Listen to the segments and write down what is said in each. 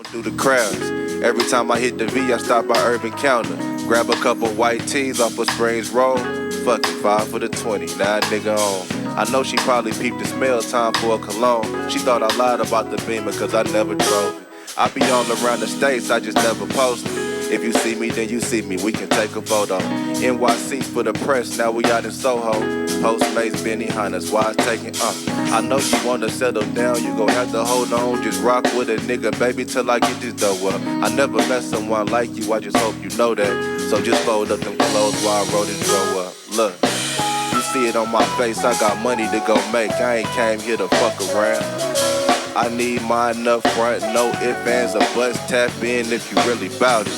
Do the crowds. Every time I hit the V, I stop by Urban Counter. Grab a couple white tees off of Springs Road. Fuck it, 5 for the 20, now a nigga on. I know she probably peeped the smell, time for a cologne. She thought I lied about the Beamer cause I never drove it. I be all around the states, I just never posted. If you see me, then you see me, we can take a photo. NYC for the press, now we out in Soho. Postmates, Benny Hunters, why it's taking I know you wanna settle down, you gon' have to hold on. Just rock with a nigga, baby, till I get this dough up. I never met someone like you, I just hope you know that. So just fold up them clothes while I roll this roll up. Look, you see it on my face, I got money to go make. I ain't came here to fuck around. I need mine up front, no ifs, ands, or buts. Tap in if you really bout it.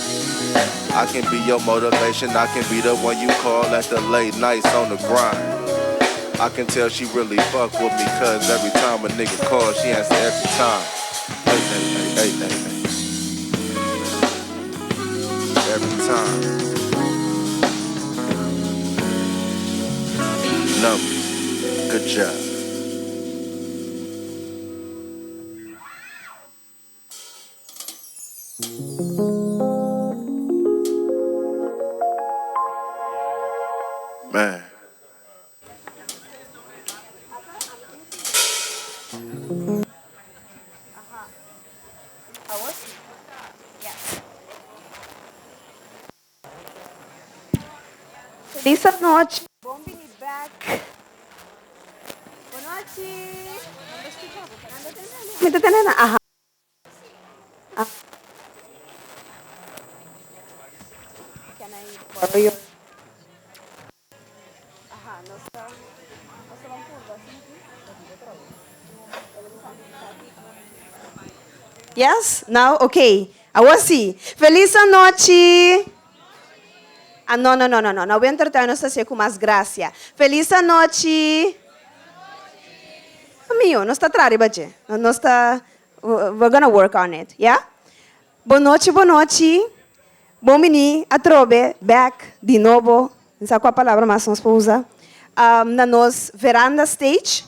I can be your motivation, I can be the one you call at the late nights on the grind. I can tell she really fuck with me, cause every time a nigga calls, she answer every time. Hey. Every time. Numbers. Good job. Man. Feliz noite. Bom be back. Boa noite. Me tá tendo aha. Can I borrow your Yes? Now? Okay. Awasi. Feliz noite. Ah, no. No Wintertuin está assim com mais graça. Feliz noite. Amigo, não está trari, baje. Não está. We're gonna work on it, yeah? Boa noite. Bom mini, a trobe, back, de novo. Não sei qual a palavra mais nós usamos. Na nos veranda stage.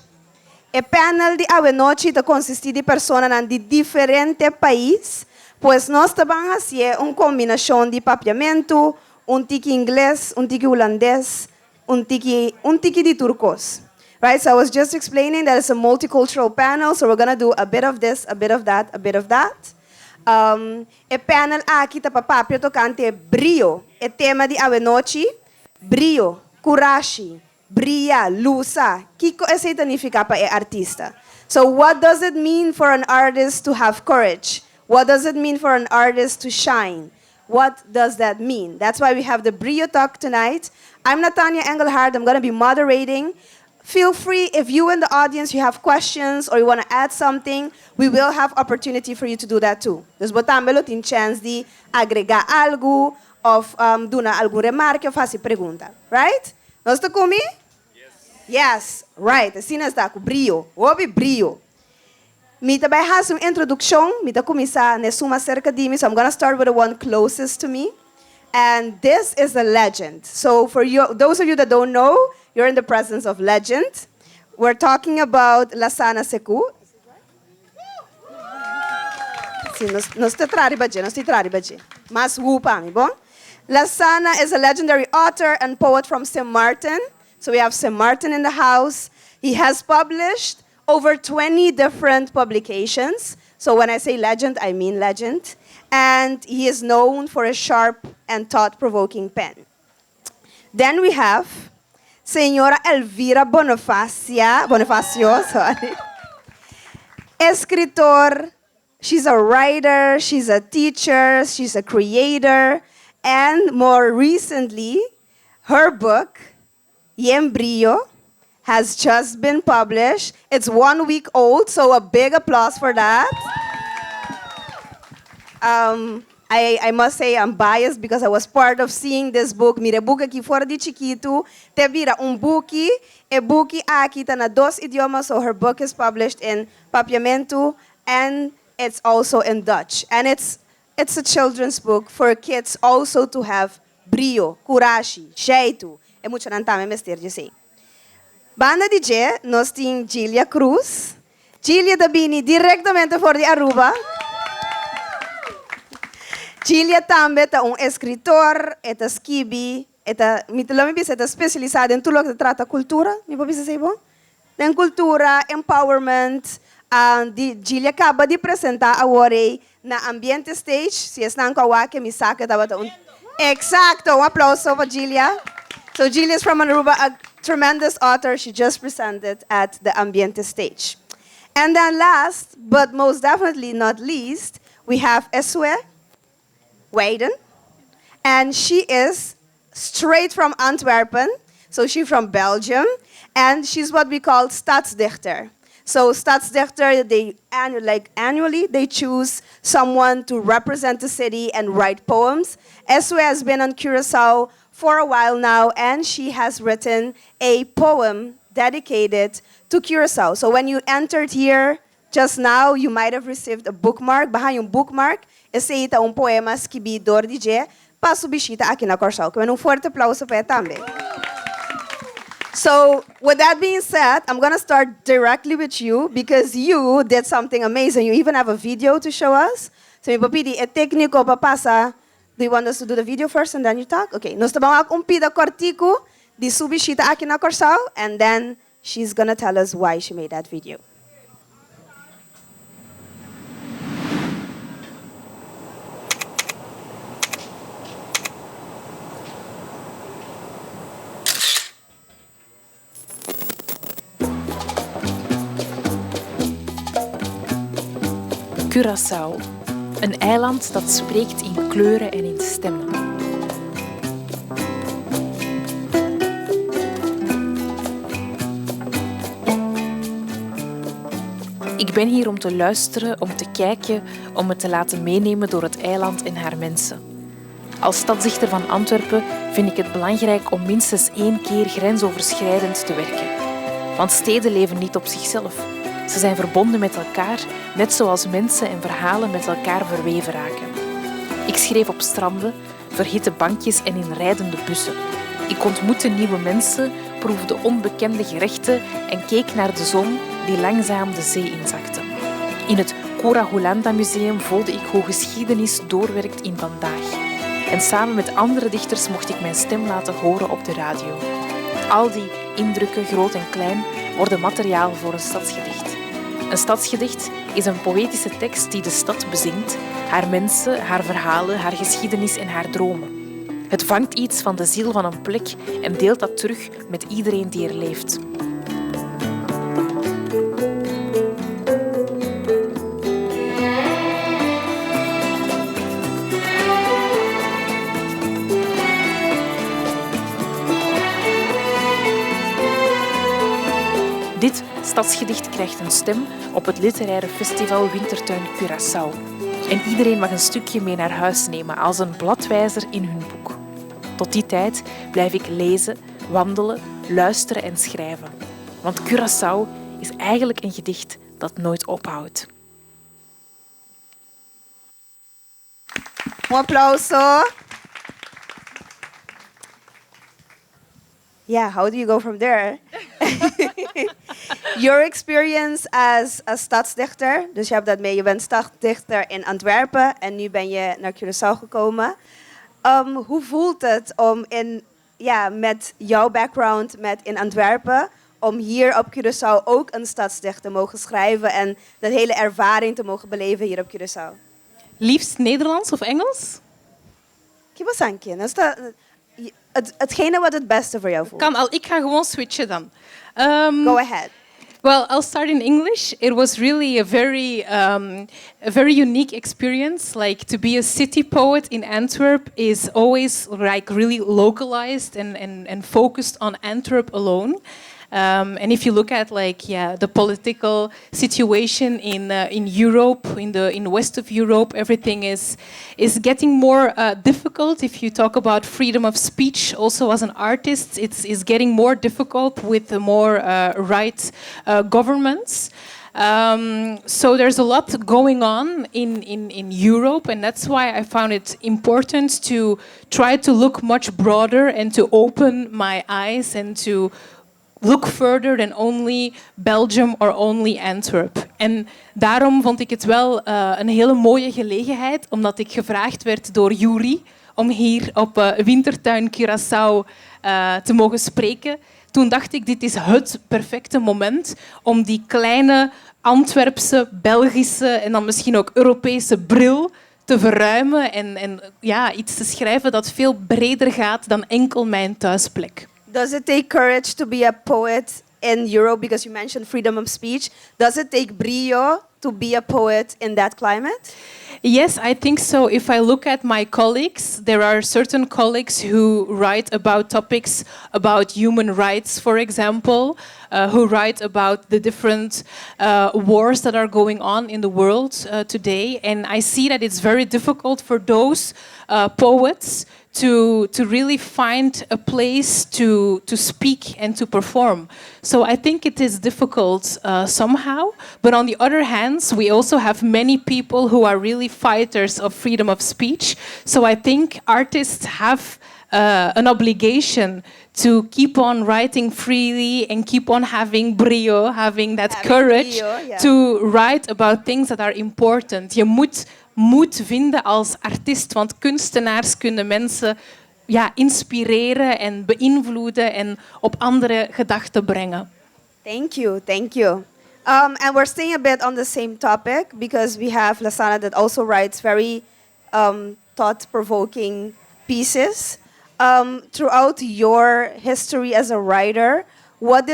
O panel de ave noite está consiste de pessoas de diferentes países, pois nós também fazemos uma combinação de papiamento, tiki inglês, tiki holandês, tiki de turcos. Right, so I was just explaining that it's a multicultural panel, so we're going to do a bit of this, a bit of that, a bit of that. O panel aqui está para papio tocante Brio, o tema de ave noite, Brio, coragem. Bria, lusa, que significa para artista? So what does it mean for an artist to have courage? What does it mean for an artist to shine? What does that mean? That's why we have the Brio talk tonight. I'm Nathania Engelhardt. I'm going to be moderating. Feel free, if you in the audience, you have questions or you want to add something, we will have opportunity for you to do that too. Dus botambelo tin chance de agregar algo of duna algum remarque ou fazer pergunta. Right? Nós estamos comigo? Yes, right. Assim está com Brio. Obi Brio. Me também faz uma introdução. Me está começar nesuma cerca de mim. So I'm going to start with the one closest to me. And this is a legend. So for you, those of you that don't know, you're in the presence of legend. We're talking about Lasana Sekou. Sim, não se trari baje. Mas upa, mi bom? Lasana is a legendary author and poet from St. Martin. So we have St. Martin in the house. He has published over 20 different publications. So when I say legend, I mean legend. And he is known for a sharp and thought-provoking pen. Then we have Señora Elvira Bonafacio, sorry. Escritor. She's a writer, she's a teacher, she's a creator. And more recently, her book, Brio, has just been published. It's 1 week old, so a big applause for that. I must say I'm biased because I was part of seeing this book. Mire book aqui fora de Chiquito. Te vira book. E book aqui está na 2 idiomas, so her book is published in Papiamento and it's also in Dutch. And it's a children's book for kids also to have brio, coragem, jeito. É muito nantame mestre de sei. Banda DJ, nós temos Gilia Croes. Gilia da Bini diretamente fora de Aruba. Gilia também é escritor, é esquibi, é especializado em tudo que trata cultura, me pode dizer bom? Tem cultura, empowerment, Gilia acaba de apresentar agora na Ambiente Stage, se estão com a que me saca da Exacto, aplauso para Gilia. So Gilia is from Aruba, a tremendous author. She just presented at the Ambiente Stage. And then last, but most definitely not least, we have Esohe, Weyden. And she is straight from Antwerpen. So she's from Belgium. And she's what we call stadsdichter. So stadsdichter, annually, they choose someone to represent the city and write poems. Esohe has been on Curaçao for a while now, and she has written a poem dedicated to Curaçao. So when you entered here just now, you might have received a bookmark. Behind yung bookmark, esse é poema escrito por DJ para subir aqui na Curaçao. Que forte aplauso para também. So, with that being said, I'm going to start directly with you because you did something amazing. You even have a video to show us. So, mi papidi, e técnico pa pasa. Do you want us to do the video first and then you talk? Okay. Nós estamos com pida cortico de subishita aqui na Curaçao, and then she's going to tell us why she made that video. Curaçao, een eiland dat spreekt in kleuren en in stemmen. Ik ben hier om te luisteren, om te kijken, om me te laten meenemen door het eiland en haar mensen. Als stadsdichter van Antwerpen vind ik het belangrijk om minstens 1 keer grensoverschrijdend te werken. Want steden leven niet op zichzelf. Ze zijn verbonden met elkaar, net zoals mensen en verhalen met elkaar verweven raken. Ik schreef op stranden, verhitte bankjes en in rijdende bussen. Ik ontmoette nieuwe mensen, proefde onbekende gerechten en keek naar de zon die langzaam de zee inzakte. In het Cura Museum voelde ik hoe geschiedenis doorwerkt in vandaag. En samen met andere dichters mocht ik mijn stem laten horen op de radio. Al die indrukken, groot en klein, worden materiaal voor een stadsgedicht. Een stadsgedicht is een poëtische tekst die de stad bezingt, haar mensen, haar verhalen, haar geschiedenis en haar dromen. Het vangt iets van de ziel van een plek en deelt dat terug met iedereen die er leeft. Dit stadsgedicht krijgt een stem op het literaire festival Wintertuin Curaçao. En iedereen mag een stukje mee naar huis nemen als een bladwijzer in hun boek. Tot die tijd blijf ik lezen, wandelen, luisteren en schrijven. Want Curaçao is eigenlijk een gedicht dat nooit ophoudt. Un applauso. Yeah, how do you go from there? Your experience as a stadsdichter, dus je hebt dat mee. Je bent stadsdichter in Antwerpen en nu ben je naar Curaçao gekomen. Hoe voelt het om met jouw background in Antwerpen, om hier op Curaçao ook een stadsdicht te mogen schrijven en dat hele ervaring te mogen beleven hier op Curaçao? Liefst Nederlands of Engels? Hetgene wat het beste voor jou voelt. Kan al, ik ga gewoon switchen dan. Go ahead. Well, I'll start in English. It was really a very unique experience. Like, to be a city poet in Antwerp is always like really localized and focused on Antwerp alone. And if you look at the political situation in Europe, in the west of Europe, everything is getting more difficult. If you talk about freedom of speech, also as an artist, it's getting more difficult with the more right governments. So there's a lot going on in Europe, and that's why I found it important to try to look much broader and to open my eyes and to look further than only Belgium or only Antwerp. En daarom vond ik het wel een hele mooie gelegenheid, omdat ik gevraagd werd door Yuri om hier op Wintertuin Curaçao te mogen spreken. Toen dacht ik, dit is het perfecte moment om die kleine Antwerpse, Belgische en dan misschien ook Europese bril te verruimen en ja, iets te schrijven dat veel breder gaat dan enkel mijn thuisplek. Does it take courage to be a poet in Europe? Because you mentioned freedom of speech. Does it take brio to be a poet in that climate? Yes, I think so. If I look at my colleagues, there are certain colleagues who write about topics about human rights, for example, who write about the different wars that are going on in the world today. And I see that it's very difficult for those poets to really find a place to speak and to perform. So I think it is difficult somehow. But on the other hand, we also have many people who are really fighters of freedom of speech. So I think artists have an obligation to keep on writing freely and keep on having brio, having courage brio, yeah. to write about things that are important. Je moet moed vinden als artiest, want kunstenaars kunnen mensen inspireren en beïnvloeden en op andere gedachten brengen. Thank you, thank you. And we're staying a bit on the same topic because we have Lasana that also writes very thought-provoking pieces. Throughout your history as a writer, what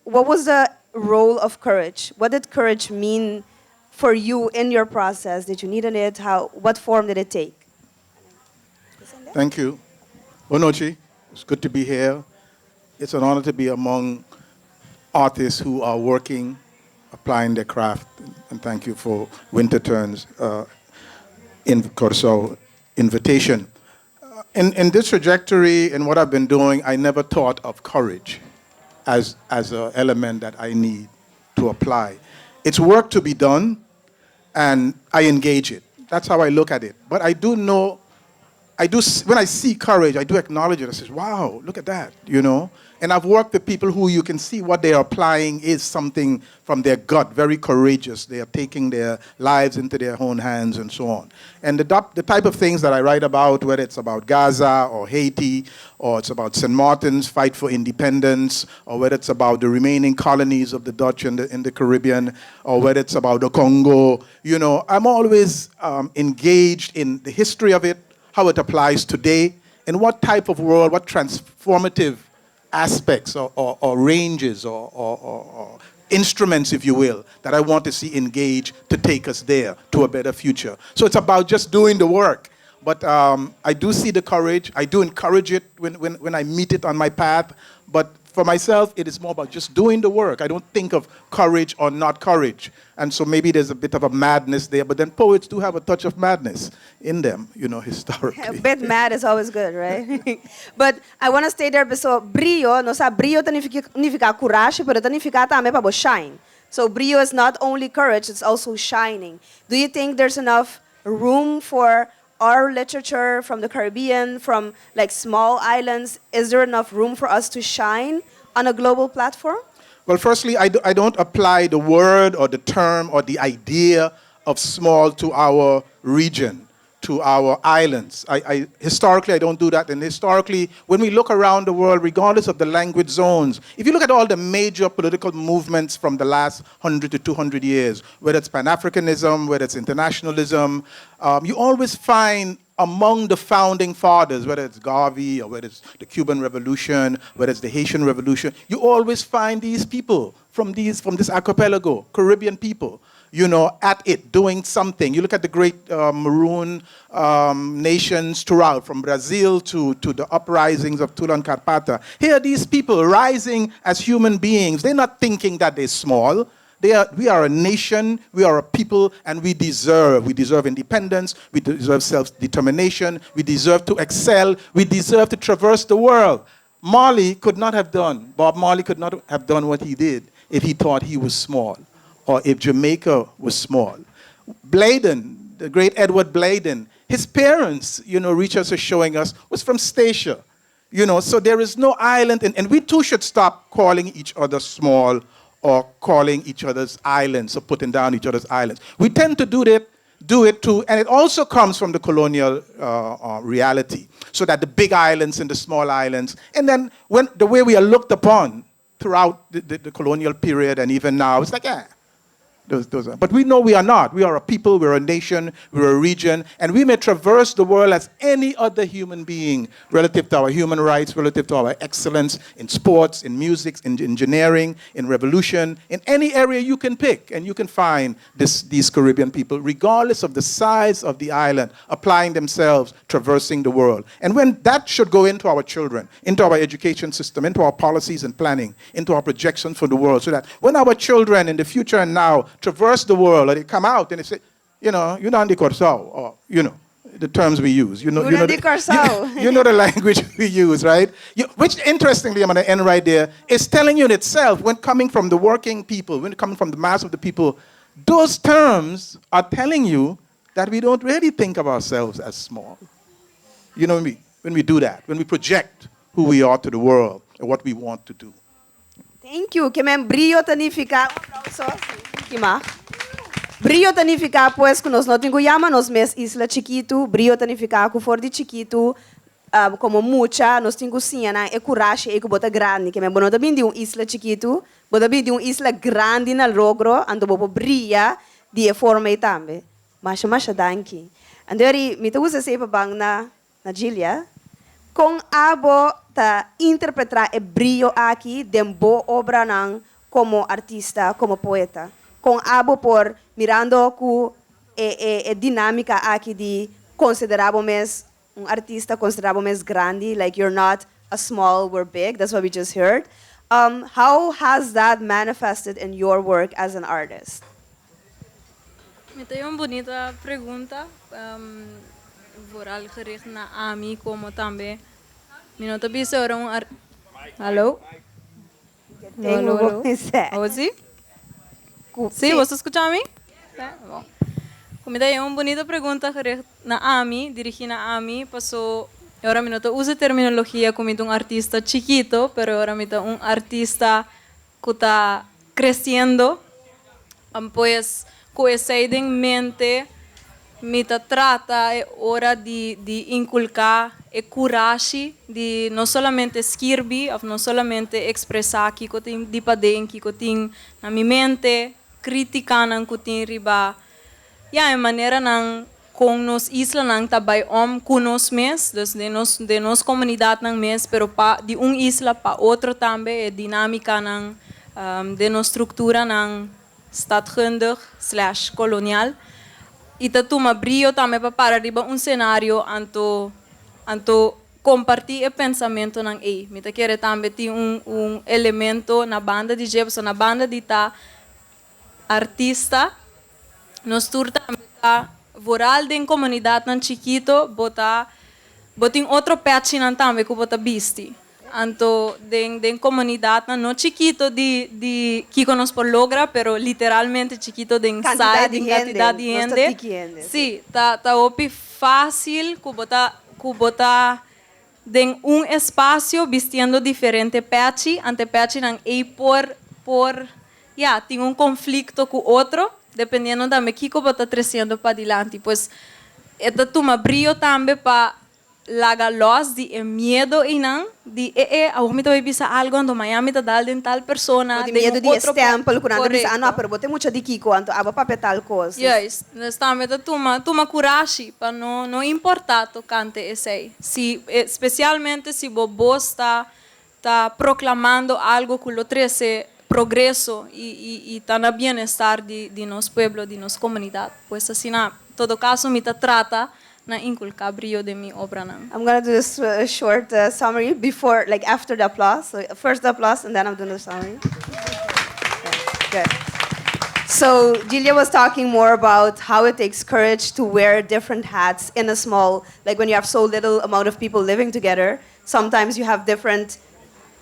was the role of courage? What did courage mean for you in your process? Did you need it? What form did it take? Thank you. Bonochi, it's good to be here. It's an honor to be among artists who are working, applying their craft, and thank you for Wintertuin's in Curaçao invitation. In this trajectory, in what I've been doing, I never thought of courage as an element that I need to apply. It's work to be done, and I engage it. That's how I look at it. But I do know, when I see courage, I do acknowledge it. I say, wow, look at that, you know? And I've worked with people who you can see what they are applying is something from their gut, very courageous. They are taking their lives into their own hands and so on. And the type of things that I write about, whether it's about Gaza or Haiti, or it's about St. Martin's fight for independence, or whether it's about the remaining colonies of the Dutch in the Caribbean, or whether it's about the Congo, you know, I'm always engaged in the history of it, how it applies today, and what type of world, what transformative aspects or ranges or instruments, if you will, that I want to see engage to take us there to a better future. So it's about just doing the work. But I do see the courage. I do encourage it when I meet it on my path. But for myself, it is more about just doing the work. I don't think of courage or not courage. And so maybe there's a bit of a madness there. But then poets do have a touch of madness in them, you know, historically. A bit mad is always good, right? But I want to stay there. So brio, brio significa coragem, pero significa também para shine. So brio is not only courage, it's also shining. Do you think there's enough room for our literature from the Caribbean, from like small islands? Is there enough room for us to shine on a global platform? Well, firstly, I don't apply the word or the term or the idea of small to our region, to our islands. Historically, I don't do that. And historically, when we look around the world, regardless of the language zones, if you look at all the major political movements from the last 100 to 200 years, whether it's Pan-Africanism, whether it's internationalism, you always find among the founding fathers, whether it's Garvey or whether it's the Cuban Revolution, whether it's the Haitian Revolution, you always find these people from this archipelago, Caribbean people, you know, at it, doing something. You look at the great maroon nations throughout, from Brazil to the uprisings of Tula and Carpata. Here are these people rising as human beings. They're not thinking that they're small. We are a nation, we are a people, and we deserve independence, we deserve self-determination, we deserve to excel, we deserve to traverse the world. Bob Marley could not have done what he did if he thought he was small, or if Jamaica was small. Blayden, the great Edward Blayden, his parents, you know, Richards is showing us, was from Statia. You know, so there is no island, and we too should stop calling each other small or calling each other's islands or putting down each other's islands. We tend to do it too, and it also comes from the colonial reality, so that the big islands and the small islands, and then when the way we are looked upon throughout the colonial period and even now, it's like, those are. But we know we are not. We are a people, we're a nation, we're a region, and we may traverse the world as any other human being relative to our human rights, relative to our excellence in sports, in music, in engineering, in revolution, in any area you can pick, and you can find these Caribbean people, regardless of the size of the island, applying themselves, traversing the world. And when that should go into our children, into our education system, into our policies and planning, into our projections for the world, so that when our children in the future and now traverse the world, or they come out and they say, you know, you're not the Curaçao, or, you know, the terms we use. You know the language we use, right? Which, interestingly, I'm going to end right there, is telling you in itself, when coming from the working people, when coming from the mass of the people, those terms are telling you that we don't really think of ourselves as small. You know, when we do that, when we project who we are to the world and what we want to do. Thank you. Que men Brio tanifica. Brio tanifica pues que nos notin Guyama nos mes isla chiquito, Brio tanifica ku for di chiquito, como mucha nos tingu siena e coraje e ku bota grande, que men bono também de isla chiquito, bota bem de isla grande na logro, ando bobo bria di e forma e tambe. Masha danki. Andori mi te usa sepa bang na Gilia. Com abo ta interpretar e brio aqui dembo obra nang como artista, como poeta. Com abo por mirando ku e dinâmica aqui de considerabo mes artista considerabo mes grande, like you're not a small, we're big. That's what we just heard. How has that manifested in your work as an artist? Me tem uma bonita pergunta. Vooral gericht naar AMI, como também. Minuto bisa orang Hello? Hello. Ahora sí? Sí, ¿você escucha a mí? Bom. Como daí uma bonita pergunta gericht na AMI, dirigida a AMI, passou agora minuto usa terminologia como artista chiquito, pero ahora minuto artista que está crescendo, pues coesiden mente mita trata é hora de inculcar e coragem de não somente escrever, não somente expressar que eu tenho de padem, que eu tenho na minha mente, criticar não que eu tenho riba. E a maneira não com nos isla não também com nós mesmos, de nos comunidade não mesmo, pero de isla para outro também é dinâmica não de nos estrutura não stadgrondig / colonial. E tuma Brio também para arriba cenário anto compartir o pensamento nang me ta querer também ter elemento na banda de jazz, na banda de artista nos tour também voral de comunidade nan chiquito botin outro patch nan também que bota bisti. Anto den comunidade no chiquito de que nos por logra, pero literalmente chiquito de cantidad de gente. Sí, ta opi fácil kubota den espaço vistiendo diferente patch, ante patch nan por tem conflicto com outro, dependendo da me que kubota crescendo para adiante. Pues esta tuma Brio também para laga los de miedo e não de a homem também bisa algo ando Miami ta dal den tal persona de medo de stempel quando bisa no pero bote mucho de kiko ando aba papel tal coisa. Yes, estamos toma coragem para não importar tocante esse. Se especialmente se vos tá proclamando algo que lo trece progresso e tá na bem-estar de nosso pueblo, de nossa comunidade. Pues assim na todo caso me trata na inculcar Brio de mi obra nan. I'm going to do this short summary before, like after the applause. So first the applause and then I'm doing the summary. Yeah, good. So Gilia was talking more about how it takes courage to wear different hats in a small, like when you have so little amount of people living together, sometimes you have different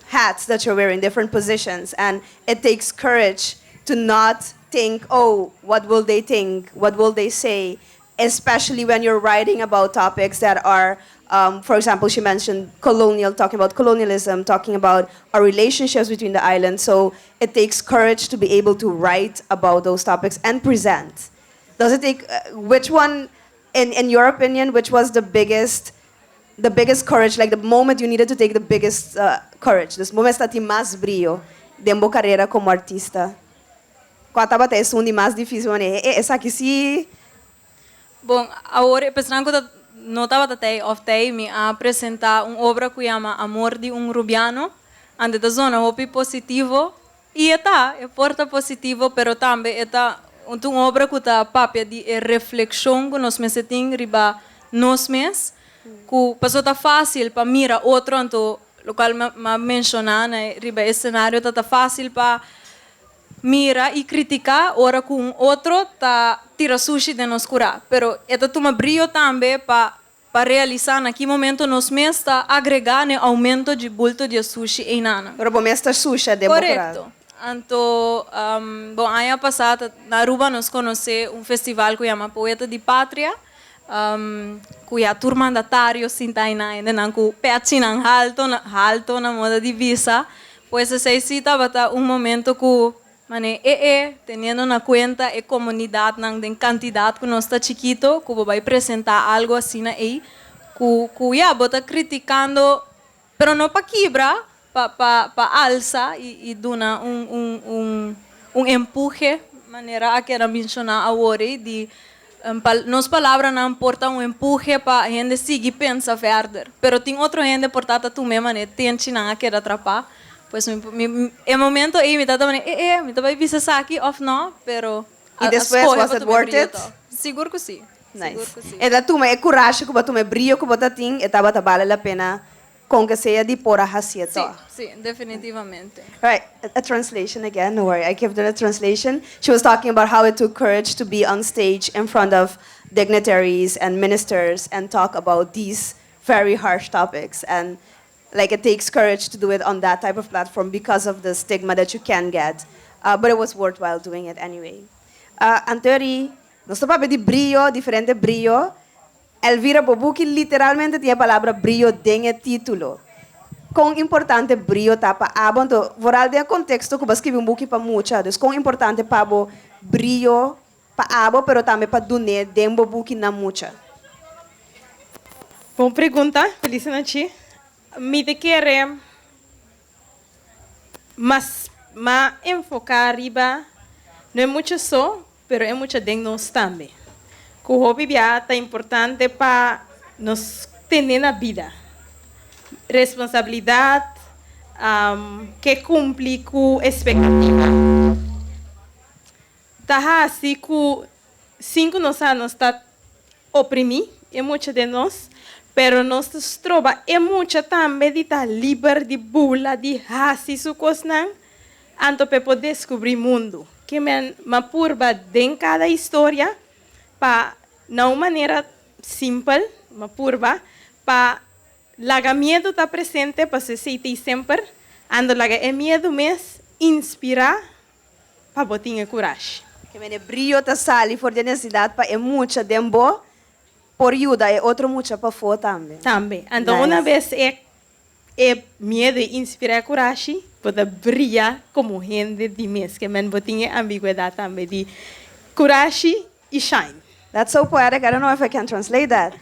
hats that you're wearing, different positions, and it takes courage to not think, oh, what will they think? What will they say? especially when you're writing about topics that are, for example, she mentioned talking about colonialism, talking about our relationships between the islands. So it takes courage to be able to write about those topics and present. Does it take, which one, in your opinion, which was the biggest courage, like the moment you needed to take the biggest courage, this moment that más brillo de mi carrera como artista? Qual estava até esse mais difícil, né? Essa aqui sim. Bom, agora pensando que não estava até oftei me apresentar uma obra que chama Amor de Rubiano, onde da zona hopi positivo e é porta positivo, pero também uma obra que está papia de reflexão que nós mesetim riba nós mes, que passou tá fácil para mirar outro anto local me mencionar, né? Riba esse cenário tá fácil para mira e criticar, ora com outro tá tira sushi de nos curar. Pero esta toma brilho também para realizar naquele momento nos mês está agregar né aumento de bulto de sushi em nana. Pero bom, esta sushi de correto. Então, bom, ano passado na Aruba nós conhecemos um festival que chama Poeta de Pátria, que a turma mandatário sintaina ainda não com peachinan alto na moda de visa, pois se cita bata momento que mane teniendo na conta a comunidade nang den quantidade que nós está chiquito, que vai apresentar algo assim aí, que já bota criticando, pero não para quebrar, para alça e dona empuje, maneira a que era mencionar agora de nos palavras não importa empuje para a gente seguir pensa verder, pero tem outra gente portada tu mesma né tem não que atrapar. Pois em momento aí me tava me tava visa aqui off não, pero e depois was it worth it? Seguro que sim. Nice. E da tu me coragem que tu me brilho que bota ting, e tava vale a pena com que seja de pora hacia to. Sim, definitivamente. Right, a translation again. No worry, I gave her a translation. She was talking about how it took courage to be on stage in front of dignitaries and ministers and talk about these very harsh topics and. Like it takes courage to do it on that type of platform because of the stigma that you can get. But it was worthwhile doing it anyway. Anterior, nosso papel de brillo, diferente brillo. Elvira Bobuki literalmente tinha a palavra brillo dentro título. Quão importante brillo tá para abo, então, voral de contexto que eu escrevi book para muita, então quão importante para abo brillo para abo, pero também para donar dentro book na muita. Bom pergunta, feliz noite. Me te querer mas enfocar arriba não é muito só, pero é muito de nós também. Que o hobby é importante para nos ter na vida. Responsabilidade que cumpre com expectativa. Tá assim que 5 anos está oprimido, é muito de nós. Pero nós trova é muito também de estar livre de bula, de hasi su cosnan, anto para poder descobrir mundo. Que me purba de cada história, para não maneira simples, uma purba, para laga medo está presente, para se sentir sempre, ando laga é medo mes inspirar, para botar coragem. Que me brilho tá sali for de necessidade para é muito tempo. Por ajuda é outro muito para fora também. Também. Então, uma vez é medo e inspirar coragem, pode brilhar como gente de mês, que man botinha ambiguidade também de coragem e shine. That's so poetic. I don't know if I can translate that.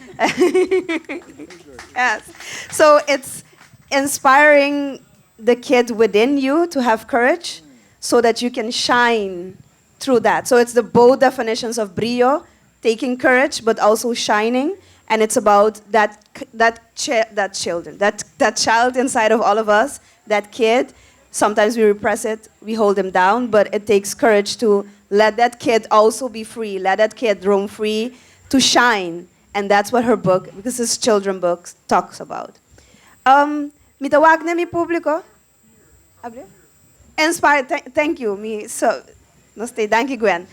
Yes. So it's inspiring the kid within you to have courage so that you can shine through that. So it's the both definitions of brillo. Taking courage, but also shining, and it's about that child inside of all of us, that kid. Sometimes we repress it, we hold him down, but it takes courage to let that kid also be free, let that kid roam free, to shine, and that's what her book, because this children's book, talks about. Mitawag na mi público. Inspired. Thank you. Thank you, Gwen.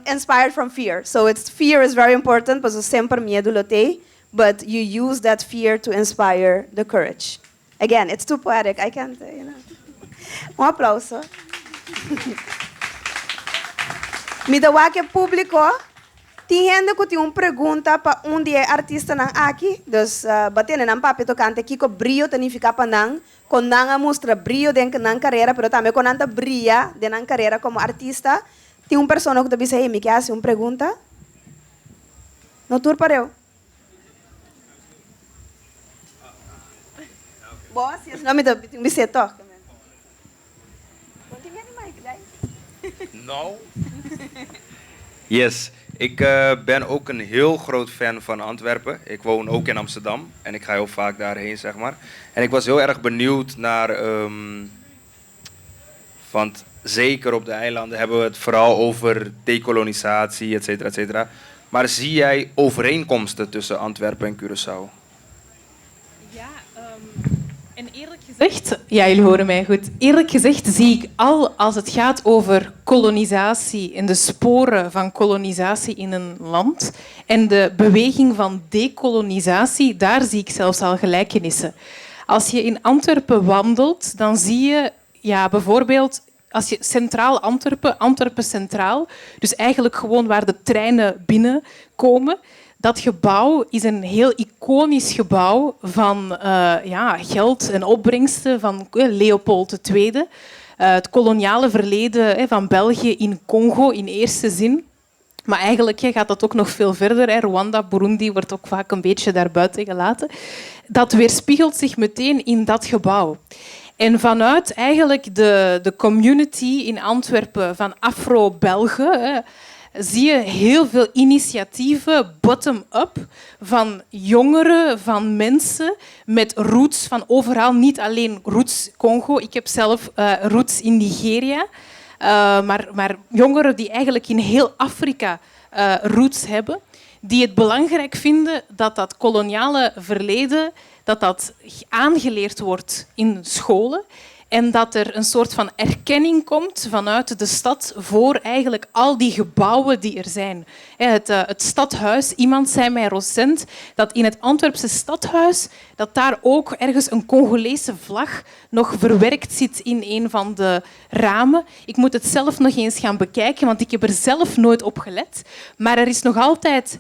Inspired from fear. So fear is very important, porque sempre miedo lo tem, but you use that fear to inspire the courage. Again, it's too poetic. I can't, aplauso. Mi dawag público, Tem gente que tem uma pergunta para de artista não aqui, dus batendo na papel tocante que o brio significa para não, com não mostra brio dentro da carreira, mas também com não brilha dentro da carreira como artista. Tem uma pessoa que diz, hey, me quer fazer uma pergunta? No tour para eu. Boa, se não me dá, me se toca. Nou? Yes, ik ben ook een heel groot fan van Antwerpen. Ik woon ook in Amsterdam en ik ga heel vaak daarheen, zeg maar. En ik was heel erg benieuwd naar... want zeker op de eilanden hebben we het vooral over dekolonisatie, et cetera, et cetera. Maar zie jij overeenkomsten tussen Antwerpen en Curaçao? Ja, en eerlijk gezegd, ja, jullie horen mij goed. Eerlijk gezegd zie ik al als het gaat over kolonisatie en de sporen van kolonisatie in een land en de beweging van dekolonisatie, daar zie ik zelfs al gelijkenissen. Als je in Antwerpen wandelt, dan zie je ja, bijvoorbeeld als je centraal Antwerpen, Antwerpen centraal, dus eigenlijk gewoon waar de treinen binnenkomen. Dat gebouw is een heel iconisch gebouw van geld en opbrengsten van Leopold II. Het koloniale verleden van België in Congo in eerste zin. Maar eigenlijk gaat dat ook nog veel verder. Rwanda, Burundi wordt ook vaak een beetje daarbuiten gelaten. Dat weerspiegelt zich meteen in dat gebouw. En vanuit eigenlijk de community in Antwerpen van Afro-Belgen zie je heel veel initiatieven bottom-up van jongeren, van mensen met roots van overal. Niet alleen roots Congo. Ik heb zelf roots in Nigeria. Maar jongeren die eigenlijk in heel Afrika roots hebben. Die het belangrijk vinden dat dat koloniale verleden dat aangeleerd wordt in scholen. En dat er een soort van erkenning komt vanuit de stad voor eigenlijk al die gebouwen die er zijn. Het stadhuis, iemand zei mij recent dat in het Antwerpse stadhuis dat daar ook ergens een Congolese vlag nog verwerkt zit in een van de ramen. Ik moet het zelf nog eens gaan bekijken, want ik heb er zelf nooit op gelet. Maar er is nog altijd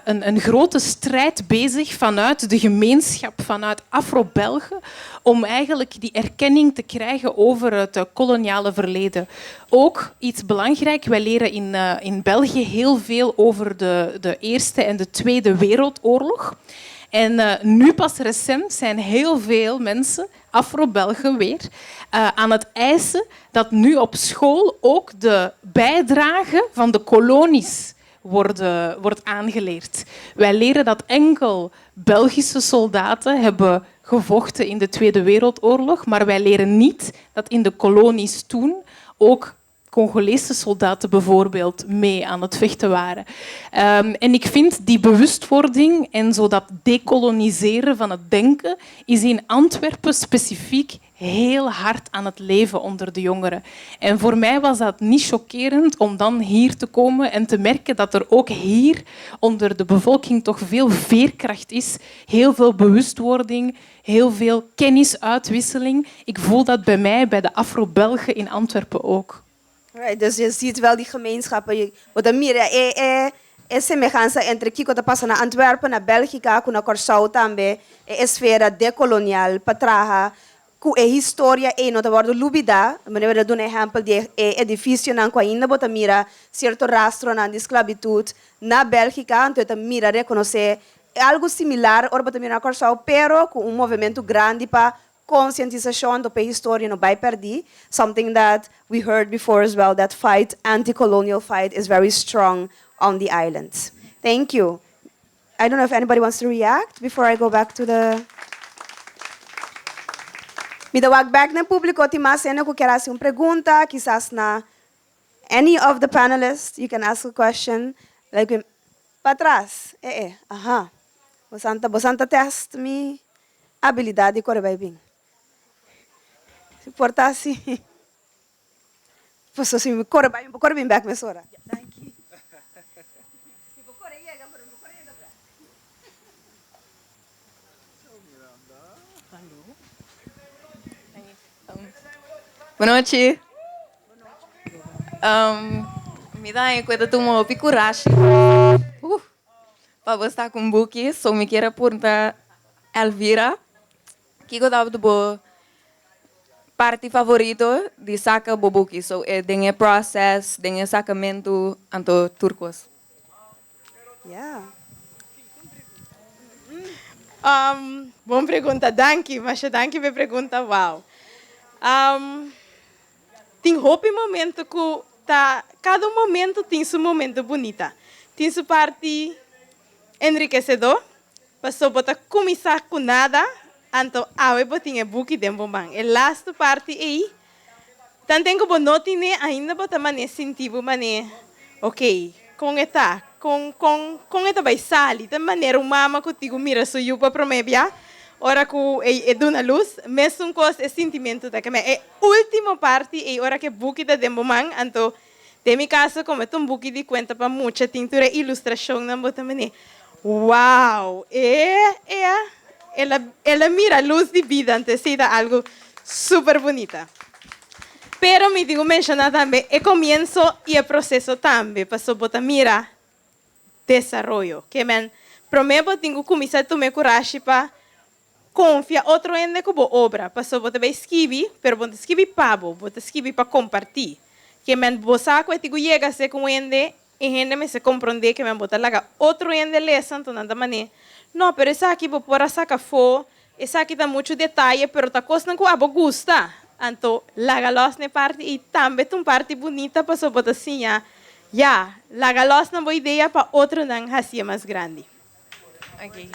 een grote strijd bezig vanuit de gemeenschap, vanuit Afro-Belgen, om eigenlijk die erkenning te krijgen over het koloniale verleden. Ook iets belangrijk, wij leren in België heel veel over de Eerste en de Tweede Wereldoorlog. En nu pas recent zijn heel veel mensen, Afro-Belgen weer, aan het eisen dat nu op school ook de bijdrage van de kolonies wordt aangeleerd. Wij leren dat enkel Belgische soldaten hebben gevochten in de Tweede Wereldoorlog, maar wij leren niet dat in de kolonies toen ook Congolese soldaten bijvoorbeeld mee aan het vechten waren. En ik vind die bewustwording en zo dat decoloniseren van het denken is in Antwerpen specifiek heel hard aan het leven onder de jongeren. En voor mij was dat niet chockerend om dan hier te komen en te merken dat er ook hier onder de bevolking toch veel veerkracht is, heel veel bewustwording, heel veel kennisuitwisseling. Ik voel dat bij mij, bij de Afro-Belgen in Antwerpen ook. Right, dus je ziet wel die gemeenschappen. Wat meer semelhança entre Kiko te passa na Antwerpen, na Bélgica, na Curaçao também, esfera decolonial, patraha, ku historia no te worden lubida, maar we doen een exempel de edificio na ainda bota mira certo rastro na de esclavitud na Bélgica, então mira reconocer algo similar, ora bota mira na Curaçao, pero com movimento grande para conscientização do história no vai perder. Something that we heard before as well, that fight, anti-colonial fight, is very strong on the islands. Thank you. I don't know if anybody wants to react before I go back to the... Me da walk back no público, tem mais gente que quer fazer uma pergunta, quizás na any of the panelists, you can ask a question. Like, para trás. Aha. Você test me habilidade de correr bem. Se portar assim. Posso assim, correr bem back, minha senhora. Boa noite. Me dá em coisa tu mo picurashi. Para estar com buki, só me queira perguntar Elvira, que gostava do bo parte favorito de saca bobuki, so tem process, tem sacamento anto turcos. Yeah. Boa pergunta, danke, mas danke me pergunta, wow. Tem hope momento que cada momento tem seu momento bonita. Tem sua parte enriquecedor, passou para começar com nada, então awe botinha buki dembo bang. E last parte aí, tanto que bo não tem ainda bota mané sentido mané, ok, com eta vai sali, de maneira mama contigo mira so you para promebia, ora que é dona luz, mesmo coisa é sentimento da que é última parte e ora que buki da dembo bang, então de mi caso como é um buki de conta para muita tintura ilustração na bota mané. Wow, ela mira a luz de vida antes de algo super bonita. Pero me digo mencionar também o começo e o processo também, para botar mira desarrollo. Que men prometo tenho começar a tomar coragem para confiar outro ende como obra, para botar bem escrever, pero botar escrever pabo, botar escrever para compartilhar. Que men bosa que tenho chega a ser com ende e gente me se compreende que me botar lá outro ende lesson to nada mané. Não, pero essa aqui vou pôr a saca fo, essa aqui dá muito detalhe, pero tá coisa que abo gusta. Então, laga los na parte e também tem parte bonita para só botar assim, já, laga los na boa ideia para outro não fazer mais grande. Ok.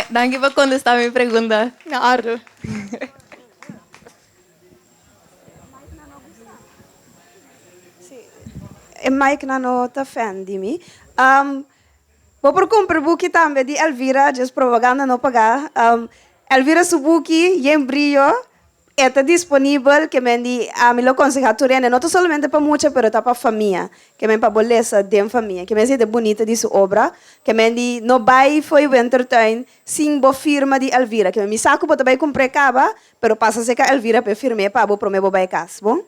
Danke por contestar minha pergunta. Claro. E Mike não está fan de mim. Vou por comprar buki também de Elvira, just propaganda não pagar. Elvira su buki, em Brio, está disponível, que mendi a mim lo aconselho turene, não somente para muita, pero para família, que mendi para beleza de família, que mendi é bonita de sua obra, que mendi no vai foi Wintertuin, sim bo firma de Elvira, que me saco para também comprar caba, pero passa se que Elvira para firme para bo promebo vai cas, bom?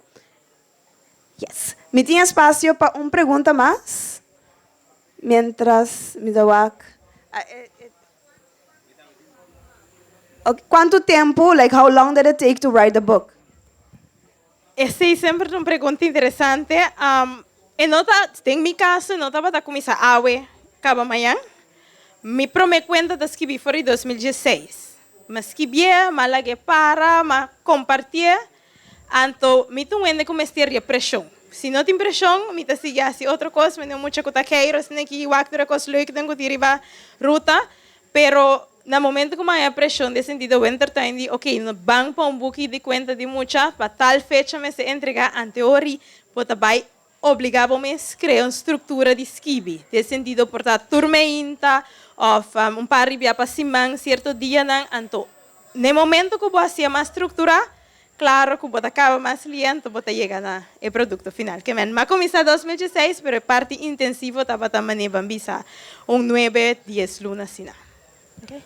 Yes. Me tinha espaço para uma pergunta mais, mientras me dá Okay. Quanto tempo, like how long did it take to write the book? Essa é sempre uma pergunta interessante. Em meu caso, não estava a começar a acaba amanhã. Me prometo conta de escrever foi em 2016. Mas escrevi, mas para, mas compartilhar. Então, me estou indo começar a pressão. Se não tem pressão, me estou seguindo outra coisa, mas não muita coisa queiro, se não que eu acho que coisa leuk, tenho que ir a ruta, pero no momento que eu pressão de sentido Wintertuin de ok, no banco para buki de conta de mucha, para tal fecha me se entregar ante ori, pode vai obrigado me criar uma estrutura de esquive, de sentido portar turmeinta, ou par ribia para cima certo dia não, então no momento que eu fazer uma estrutura, claro que pode acabar mais lento, pode chegar na o produto final. Que men, mas começou em 2016, pero parte intensiva estava também bambisa 9, 10 lunas sina. Okay.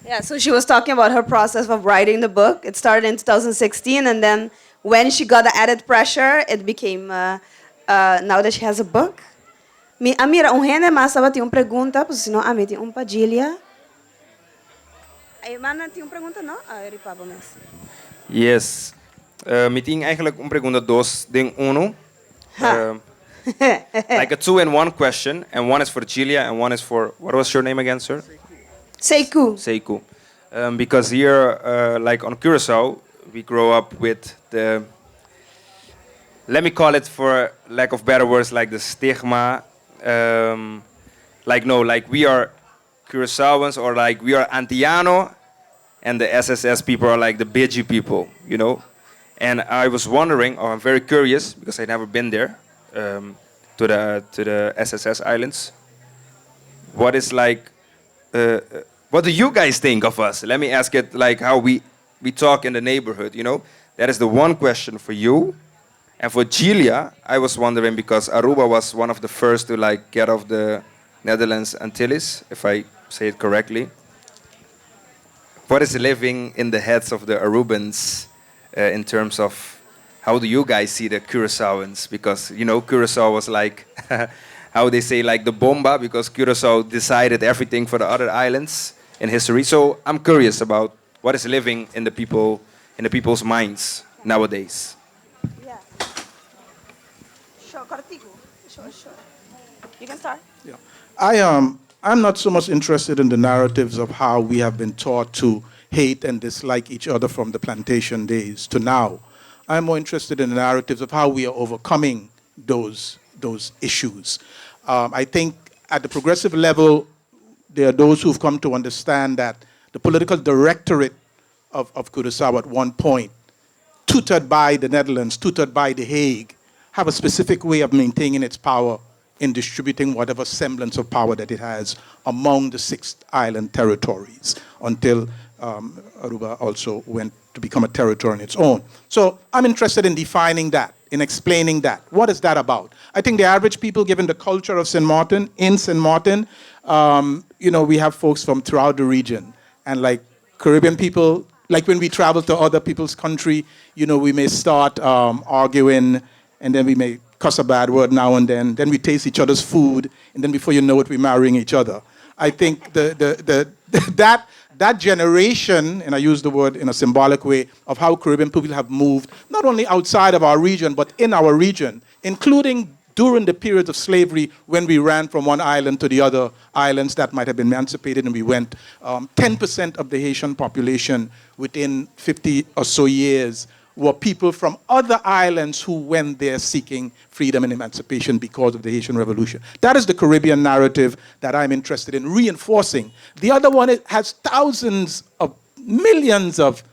Yeah, so she was talking about her process of writing the book. It started in 2016, and then when she got the added pressure, it became now that she has a book. Amira, gente mais estava tinha uma pergunta, porque senão a mim tinha uma para Gilia. A irmã tinha uma pergunta, não? Eu repabo mesmo. Yes. Me tinha eigenlijk uma pergunta dos ding uno. Like a 2-in-1 question, and one is for Gilia, and one is for, what was your name again, sir? Sekou. Sekou. Because here, like on Curaçao, we grow up with the, let me call it for lack of better words, like the stigma. Like we are Curaçaoans, or like we are Antiano, and the SSS people are like the Bigi people, you know? And I was wondering, or I'm very curious, because I've never been there, to the SSS Islands. What is like, what do you guys think of us? Let me ask it like how we talk in the neighborhood, you know? That is the one question for you. And for Gilia, I was wondering, because Aruba was one of the first to like get off the Netherlands Antilles, if I say it correctly. What is living in the heads of the Arubans in terms of how do you guys see the Curaçaoans? Because, you know, Curaçao was like, how they say, like the bomba, because Curaçao decided everything for the other islands in history. So I'm curious about what is living in the people's minds nowadays. Yeah. Sure, sure. You can start. Yeah. I'm not so much interested in the narratives of how we have been taught to hate and dislike each other from the plantation days to now. I'm more interested in the narratives of how we are overcoming those issues. I think at the progressive level, there are those who've come to understand that the political directorate of Curaçao at one point, tutored by the Netherlands, tutored by The Hague, have a specific way of maintaining its power in distributing whatever semblance of power that it has among the 6 island territories until Aruba also went to become a territory on its own. So I'm interested in defining that, in explaining that. What is that about? I think the average people, given the culture of St. Martin, in St. Martin, we have folks from throughout the region. And like Caribbean people, like when we travel to other people's country, we may start arguing, and then we may cuss a bad word now and then we taste each other's food, and then before you know it, we're marrying each other. I think that generation, and I use the word in a symbolic way, of how Caribbean people have moved, not only outside of our region, but in our region, including during the periods of slavery when we ran from one island to the other islands that might have been emancipated and we went. 10% of the Haitian population within 50 or so years were people from other islands who went there seeking freedom and emancipation because of the Haitian Revolution. That is the Caribbean narrative that I'm interested in reinforcing. The other one has thousands of millions of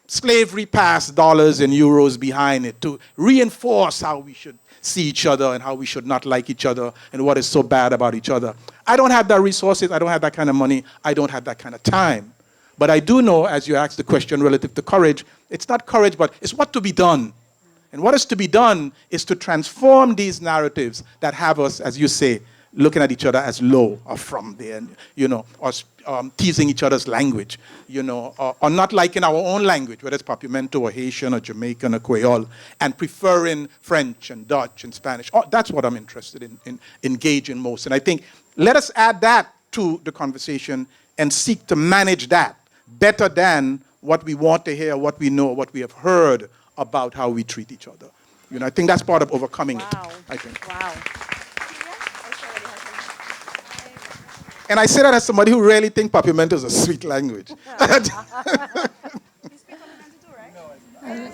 slavery past dollars and euros behind it to reinforce how we should see each other and how we should not like each other and what is so bad about each other. I don't have that resources, I don't have that kind of money, I don't have that kind of time. But I do know, as you asked the question relative to courage, it's not courage, but it's what to be done. And what is to be done is to transform these narratives that have us, as you say, looking at each other as low or from there, or teasing each other's language, or not liking our own language, whether it's Papiamento or Haitian or Jamaican or Creole, and preferring French and Dutch and Spanish. That's what I'm interested in engaging most. And I think let us add that to the conversation and seek to manage that better than what we want to hear, what we know, what we have heard about how we treat each other. I think that's part of overcoming it, I think. Wow. And I say that as somebody who really thinks Papiamento is a sweet language.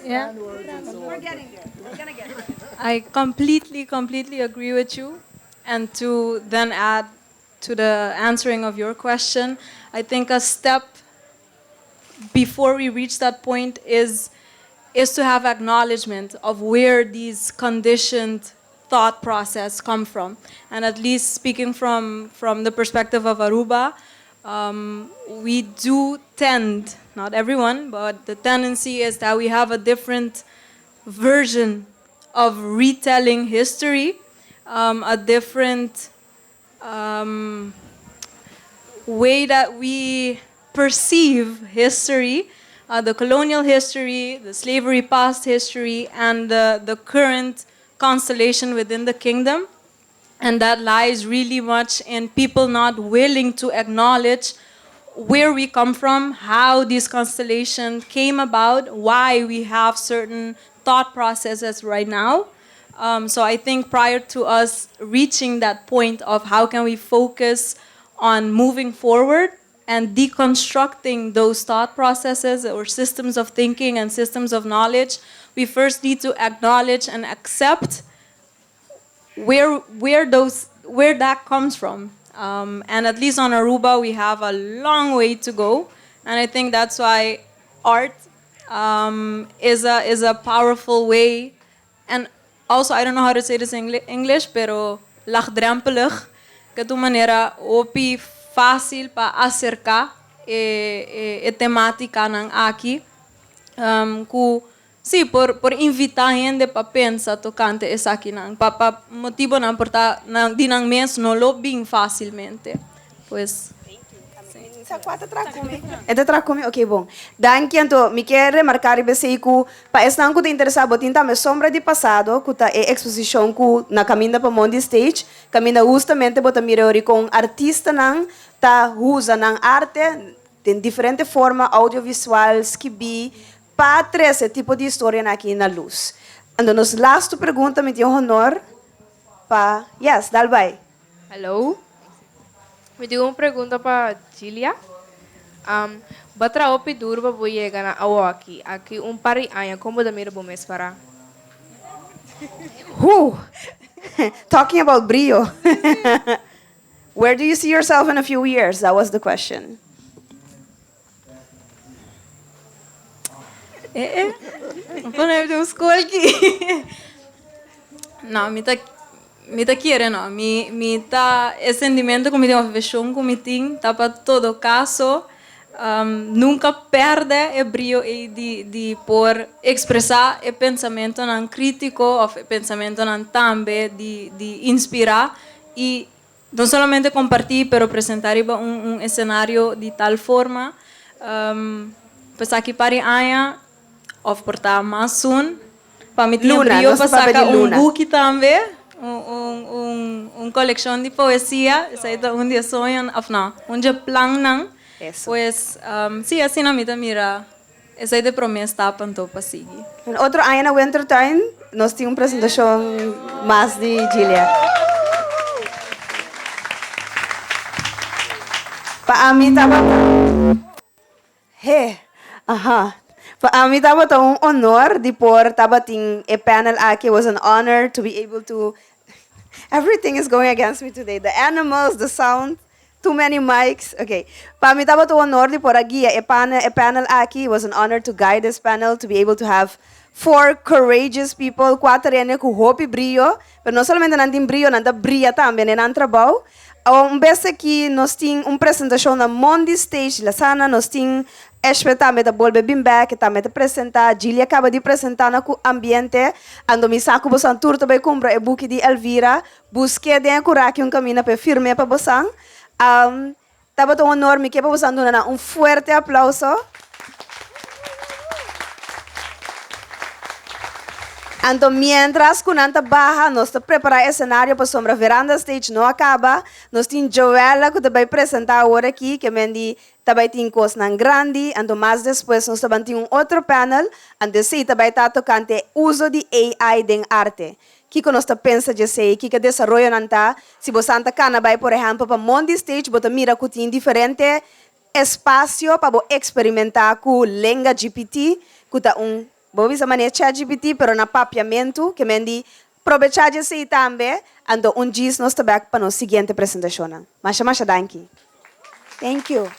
Yeah. We're getting there. We're going to get there. I completely agree with you. And to then add to the answering of your question, I think a step before we reach that point is to have acknowledgement of where these conditioned thought process come from. And at least speaking from the perspective of Aruba, we do tend, not everyone, but the tendency is that we have a different version of retelling history, a different way that we perceive history, the colonial history, the slavery past history, and the current constellation within the kingdom. And that lies really much in people not willing to acknowledge where we come from, how this constellation came about, why we have certain thought processes right now. So I think prior to us reaching that point of how can we focus on moving forward and deconstructing those thought processes or systems of thinking and systems of knowledge, we first need to acknowledge and accept where that comes from. And at least on Aruba, we have a long way to go. And I think that's why art is a powerful way. And also, I don't know how to say this in English, pero laagdrempelig, que tu manera opi fácil para acercar a temática ng aqui, sim, por invitar gente para pensar tocante essa aqui não, para motivo não portar não dinang mes não lo bem facilmente, pois. Sa quatro tracumi. É de tracumi? Ok, bom. Danke, então, me quer remarcar e Sekou, para estar que te interessar, botin também sombra de passado, que tá é exposição que na caminha para Mondi Stage, caminha justamente bota mirori com artista não tá usa na arte de diferente forma audiovisual, skibi, para trazer esse tipo de história aqui na luz. Então, nos last pergunta me tem honor para yes, dal vai. Hello. Me tengo uma pergunta para Gilia. Batra opi duro para boye gana awaki. Aqui pari anya como da mira bomes para. Talking about Brio. Where do you see yourself in a few years? That was the question. Până de un scolchi. No, mi ta quiere, no. Mi ta el sentimiento que mi tengo fechón con mi ting, ta para todo caso, nunca perde el brillo de por expresar el pensamiento nan crítico o el pensamiento nan tambe de inspirar y no solamente compartir, pero presentar un escenario de tal forma, pues aquí pari aña of portar más soon, para mi tiempo Brio para sacar book también, colección de poesía, esa es un día soy un plan nan, pues sí así na mita mira, esa es de promesa para todo pasigi. Otro año na Wintertuin, nos tiene una presentación más de Gilia. Pa mí estaba Pa mí estaba un honor de por tabating a panel aquí. It was an honor to be able to. Everything is going against me today. The animals, the sound, too many mics. Okay. Pa mí estaba un honor de por aquí a panel aquí. It was an honor to guide this panel, to be able to have 4 courageous people, 4 anos com hope e brilho, pero não somente não tem brilho, não tem brilho também em trabalho. Vez aqui nós temos uma apresentação na Mondi Stage, Lasana, nós temos também da Bolbe Bimbe, que também apresentar, Gilia acaba de apresentar no ambiente, ando me saco bosan tour também compra o book de Elvira, busquei de encorar que caminho para firme para bosan. Tava tão enorme que para bosan dona forte aplauso. Então, mientras que nós baja, nós preparamos o cenário para a sombra veranda stage não acaba. Nós temos Joella que vai apresentar agora aqui, que mendi também tem coisas grande. Então, mais depois nós também temos outro panel, onde se também está tocando o uso de AI em arte. Que nós pensa de ser, que desenvolve não está. Se você anda cana vai, por exemplo, para Mondi Stage, você mira que tem diferente espaço para experimentar com língua GPT, que está vou bisa maneira ChatGPT, pero na papiamento, que mendi aproveitar de ser também, ando diz nós também para a seguinte apresentação. Mas danke. Thank you.